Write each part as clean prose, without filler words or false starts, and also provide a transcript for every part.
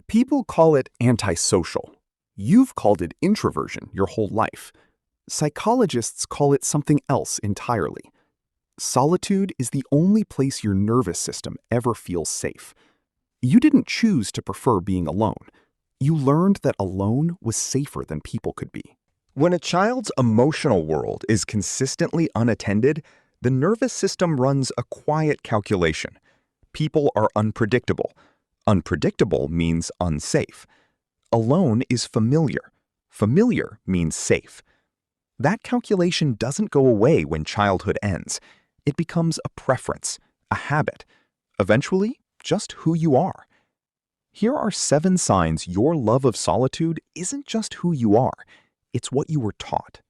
People call it antisocial. You've called it introversion your whole life. Psychologists call it something else entirely. Solitude is the only place your nervous system ever feels safe. You didn't choose to prefer being alone. You learned that alone was safer than people could be. When a child's emotional world is consistently unattended, the nervous system runs a quiet calculation. People are unpredictable. Unpredictable means unsafe. Alone is familiar. Familiar means safe. That calculation doesn't go away when childhood ends. It becomes a preference, a habit, eventually just who you are. Here are 7 signs your love of solitude isn't just who you are, it's what you were taught.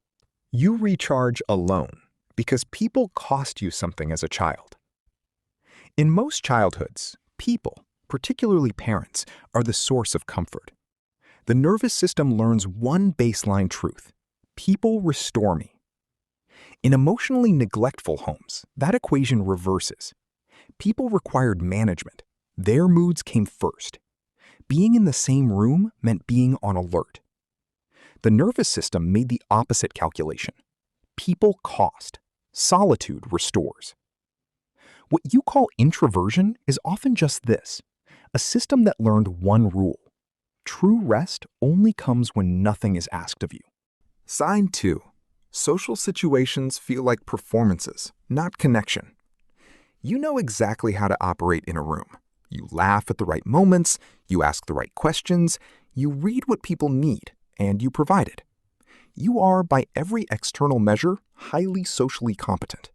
You recharge alone because people cost you something as a child. In most childhoods, people, particularly parents, are the source of comfort. The nervous system learns one baseline truth: people restore me. In emotionally neglectful homes, that equation reverses. People required management. Their moods came first. Being in the same room meant being on alert. The nervous system made the opposite calculation. People cost. Solitude restores. What you call introversion is often just this: a system that learned one rule. True rest only comes when nothing is asked of you. Sign 2. Social situations feel like performances, not connection. You know exactly how to operate in a room. You laugh at the right moments, you ask the right questions, you read what people need, and you provide it. You are, by every external measure, highly socially competent.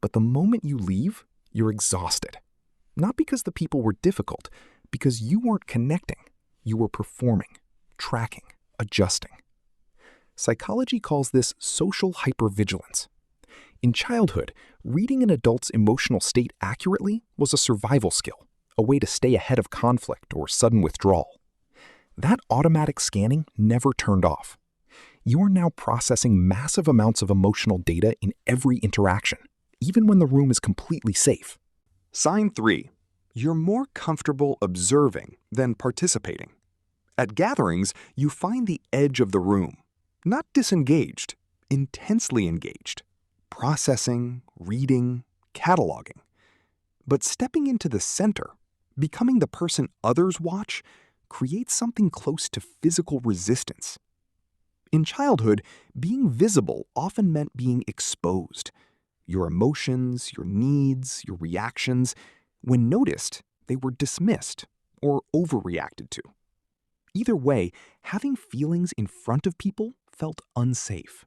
But the moment you leave, you're exhausted. Not because the people were difficult, because you weren't connecting. You were performing, tracking, adjusting. Psychology calls this social hypervigilance. In childhood, reading an adult's emotional state accurately was a survival skill, a way to stay ahead of conflict or sudden withdrawal. That automatic scanning never turned off. You are now processing massive amounts of emotional data in every interaction, even when the room is completely safe. Sign 3. You're more comfortable observing than participating. At gatherings, you find the edge of the room. Not disengaged, intensely engaged. Processing, reading, cataloging. But stepping into the center, becoming the person others watch, creates something close to physical resistance. In childhood, being visible often meant being exposed. Your emotions, your needs, your reactions, when noticed, they were dismissed or overreacted to. Either way, having feelings in front of people felt unsafe.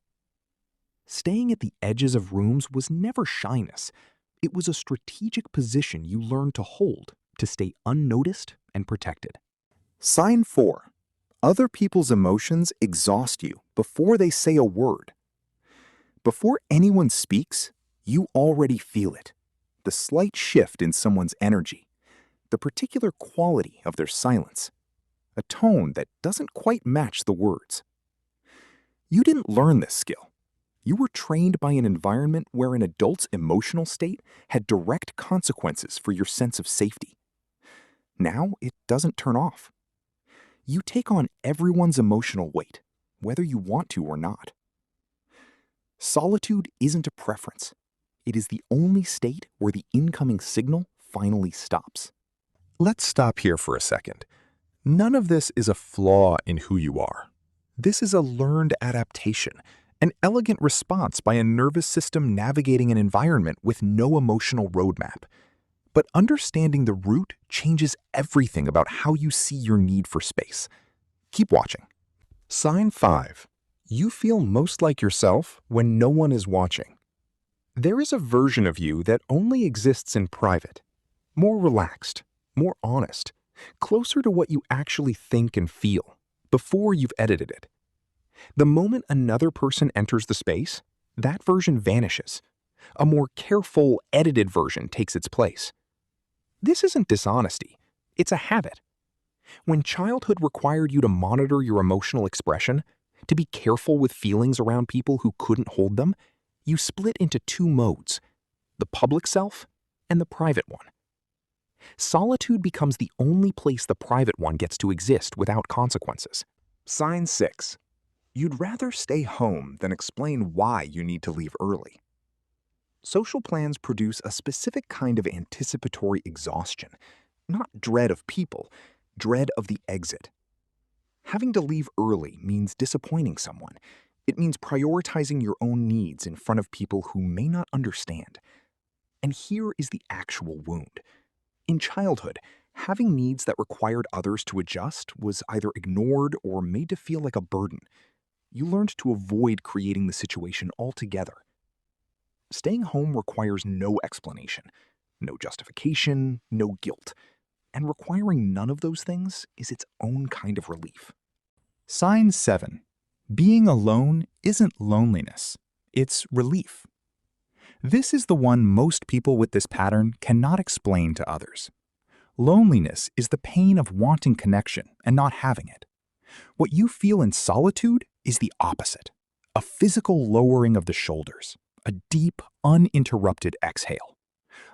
Staying at the edges of rooms was never shyness. It was a strategic position you learned to hold to stay unnoticed and protected. Sign 4. Other people's emotions exhaust you before they say a word. Before anyone speaks, you already feel it. The slight shift in someone's energy, the particular quality of their silence, a tone that doesn't quite match the words. You didn't learn this skill. You were trained by an environment where an adult's emotional state had direct consequences for your sense of safety. Now it doesn't turn off. You take on everyone's emotional weight, whether you want to or not. Solitude isn't a preference. It is the only state where the incoming signal finally stops. Let's stop here for a second. None of this is a flaw in who you are. This is a learned adaptation, an elegant response by a nervous system navigating an environment with no emotional roadmap. But understanding the root changes everything about how you see your need for space. Keep watching. Sign 5. You feel most like yourself when no one is watching. There is a version of you that only exists in private. More relaxed, more honest, closer to what you actually think and feel, before you've edited it. The moment another person enters the space, that version vanishes. A more careful, edited version takes its place. This isn't dishonesty. It's a habit. When childhood required you to monitor your emotional expression, to be careful with feelings around people who couldn't hold them, you split into 2 modes, the public self and the private one. Solitude becomes the only place the private one gets to exist without consequences. Sign 6. You'd rather stay home than explain why you need to leave early. Social plans produce a specific kind of anticipatory exhaustion, not dread of people, dread of the exit. Having to leave early means disappointing someone. It means prioritizing your own needs in front of people who may not understand. And here is the actual wound. In childhood, having needs that required others to adjust was either ignored or made to feel like a burden. You learned to avoid creating the situation altogether. Staying home requires no explanation, no justification, no guilt. And requiring none of those things is its own kind of relief. Sign 7. Being alone isn't loneliness, it's relief. This is the one most people with this pattern cannot explain to others. Loneliness is the pain of wanting connection and not having it. What you feel in solitude is the opposite, a physical lowering of the shoulders, a deep, uninterrupted exhale,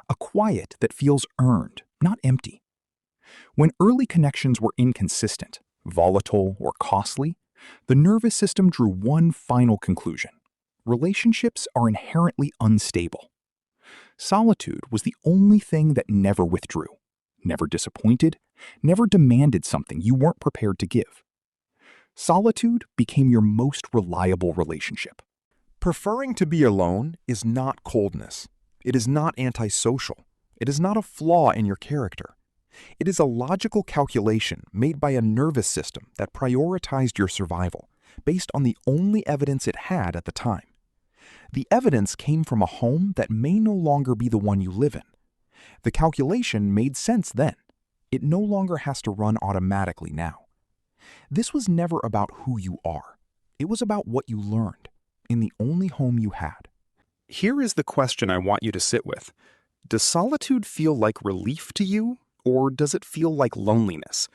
a quiet that feels earned, not empty. When early connections were inconsistent, volatile, or costly, the nervous system drew one final conclusion. Relationships are inherently unstable. Solitude was the only thing that never withdrew, never disappointed, never demanded something you weren't prepared to give. Solitude became your most reliable relationship. Preferring to be alone is not coldness. It is not antisocial. It is not a flaw in your character. It is a logical calculation made by a nervous system that prioritized your survival based on the only evidence it had at the time. The evidence came from a home that may no longer be the one you live in. The calculation made sense then. It no longer has to run automatically now. This was never about who you are. It was about what you learned in the only home you had. Here is the question I want you to sit with. Does solitude feel like relief to you, or does it feel like loneliness?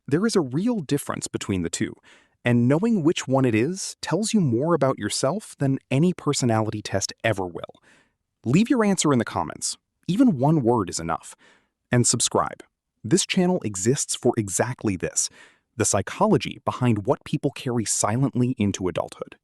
There is a real difference between the two, and knowing which one it is tells you more about yourself than any personality test ever will. Leave your answer in the comments. Even one word is enough. And subscribe. This channel exists for exactly this, the psychology behind what people carry silently into adulthood.